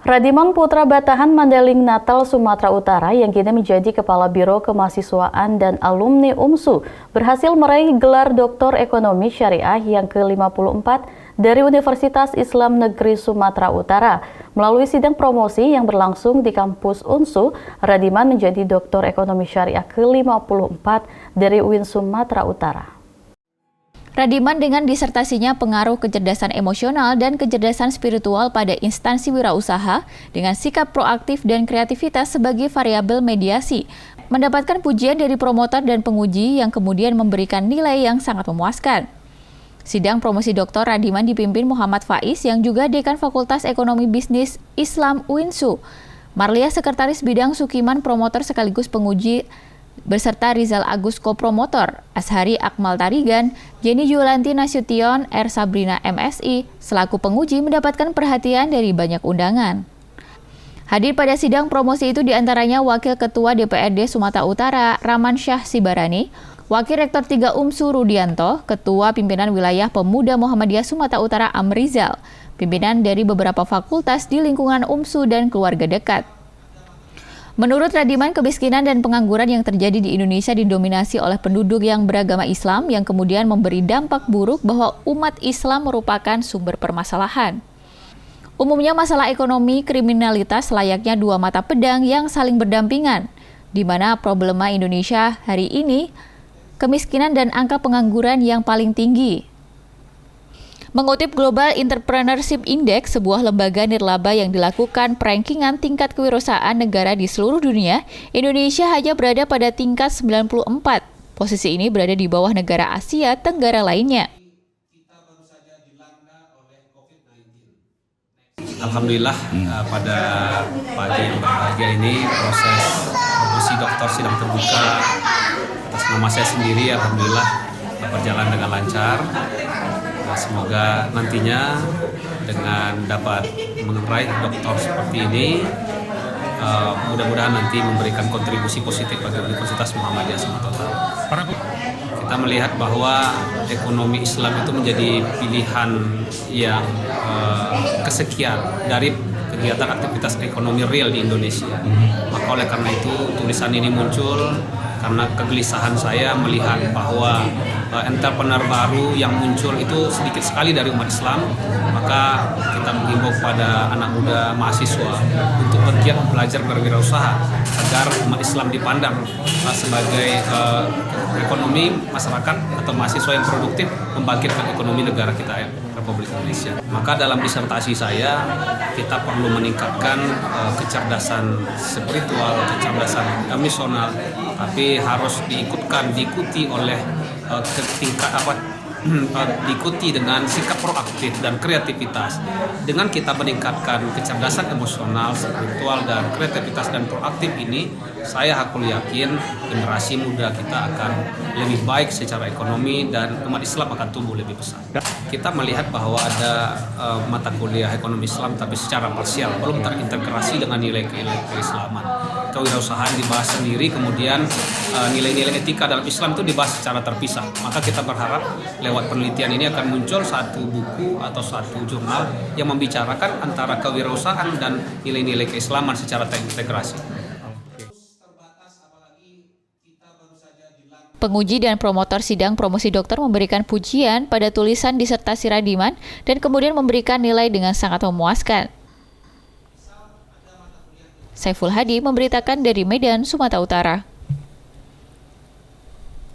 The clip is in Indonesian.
Radiman Putra Batahan Mandailing Natal, Sumatera Utara yang kini menjadi Kepala Biro Kemahasiswaan dan Alumni UMSU berhasil meraih gelar Doktor Ekonomi Syariah yang ke-54 dari Universitas Islam Negeri Sumatera Utara. Melalui sidang promosi yang berlangsung di kampus UNSU, Radiman menjadi Doktor Ekonomi Syariah ke-54 dari UIN Sumatera Utara. Radiman dengan disertasinya Pengaruh Kecerdasan Emosional dan Kecerdasan Spiritual pada Instansi Wirausaha dengan sikap proaktif dan kreativitas sebagai variabel mediasi, mendapatkan pujian dari promotor dan penguji yang kemudian memberikan nilai yang sangat memuaskan. Sidang promosi Dr. Radiman dipimpin Muhammad Faiz yang juga Dekan Fakultas Ekonomi Bisnis Islam UINSU, Marlia Sekretaris Bidang Sukiman Promotor sekaligus penguji, beserta Rizal Agus Kopromotor, Ashari Akmal Tarigan, Jenny Yulanti Nasution, R. Sabrina MSI, selaku penguji mendapatkan perhatian dari banyak undangan. Hadir pada sidang promosi itu diantaranya Wakil Ketua DPRD Sumatera Utara, Raman Syah Sibarani, Wakil Rektor 3 UMSU Rudianto, Ketua Pimpinan Wilayah Pemuda Muhammadiyah Sumatera Utara Amrizal, pimpinan dari beberapa fakultas di lingkungan UMSU dan keluarga dekat. Menurut Radiman, kemiskinan dan pengangguran yang terjadi di Indonesia didominasi oleh penduduk yang beragama Islam yang kemudian memberi dampak buruk bahwa umat Islam merupakan sumber permasalahan. Umumnya masalah ekonomi, kriminalitas layaknya dua mata pedang yang saling berdampingan, di mana problema Indonesia hari ini, kemiskinan dan angka pengangguran yang paling tinggi. Mengutip Global Entrepreneurship Index, sebuah lembaga nirlaba yang dilakukan perankingan tingkat kewirausahaan negara di seluruh dunia, Indonesia hanya berada pada tingkat 94. Posisi ini berada di bawah negara Asia Tenggara lainnya. Alhamdulillah pada pagi yang berbahagia ini proses promosi doktor sidang terbuka atas nama saya sendiri alhamdulillah berjalan dengan lancar. Semoga nantinya dengan dapat meraih doktor seperti ini, mudah-mudahan nanti memberikan kontribusi positif bagi Universitas Muhammadiyah Sumatera Utara. Kita melihat bahwa ekonomi Islam itu menjadi pilihan yang kesekian dari kegiatan aktivitas ekonomi real di Indonesia. Maka oleh karena itu tulisan ini muncul karena kegelisahan saya melihat bahwa entrepreneur baru yang muncul itu sedikit sekali dari umat Islam. Maka kita menghimbau kepada anak muda mahasiswa untuk bergiat belajar berwirausaha agar umat Islam dipandang sebagai ekonomi masyarakat atau mahasiswa yang produktif membangkitkan ekonomi negara kita Republik Indonesia. Maka dalam disertasi saya kita perlu meningkatkan kecerdasan spiritual, kecerdasan emosional, tapi harus diikuti oleh diikuti dengan sikap proaktif dan kreativitas. Dengan kita meningkatkan kecerdasan emosional, spiritual, dan kreativitas dan proaktif ini, saya hakul yakin generasi muda kita akan lebih baik secara ekonomi dan umat Islam akan tumbuh lebih besar. Kita melihat bahwa ada mata kuliah ekonomi Islam tapi secara parsial, belum terintegrasi dengan nilai keislaman. Kewirausahaan dibahas sendiri, kemudian nilai-nilai etika dalam Islam itu dibahas secara terpisah. Maka kita berharap lewat penelitian ini akan muncul satu buku atau satu jurnal yang membicarakan antara kewirausahaan dan nilai-nilai keislaman secara terintegrasi. Penguji dan promotor sidang promosi dokter memberikan pujian pada tulisan disertasi Radiman dan kemudian memberikan nilai dengan sangat memuaskan. Saiful Hadi memberitakan dari Medan, Sumatera Utara.